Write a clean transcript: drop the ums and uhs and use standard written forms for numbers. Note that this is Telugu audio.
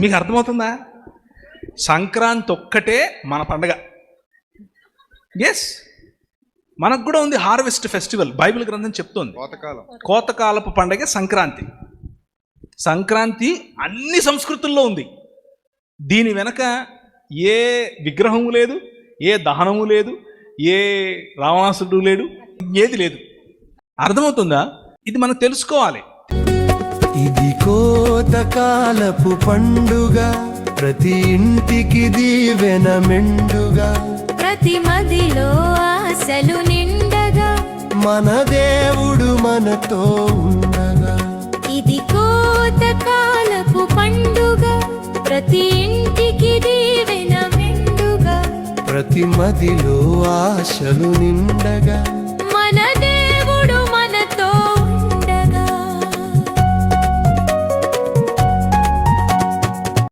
మీకు అర్థమవుతుందా? సంక్రాంతి ఒక్కటే మన పండగ. ఎస్, మనకు కూడా ఉంది హార్వెస్ట్ ఫెస్టివల్. బైబిల్ గ్రంథం చెప్తోంది కోతకాలపు పండగ సంక్రాంతి. సంక్రాంతి అన్ని సంస్కృతుల్లో ఉంది. దీని వెనక ఏ విగ్రహము లేదు, ఏ దహనము లేదు, ఏ రావణాసుడు లేడు, ఏది లేదు. అర్థమవుతుందా? ఇది మనం తెలుసుకోవాలి. ఇది కోతకాలపు పండుగ, ప్రతి ఇంటికి దీవెన మెండుగా, ప్రతి మదిలో ఆశలు నిండగా, మన దేవుడు మనతో ఉండగా. ఇది కోతకాలపు పండుగ, ప్రతి ఇంటికి దీవెన మెండుగా, ప్రతి మదిలో ఆశలు నిండగా,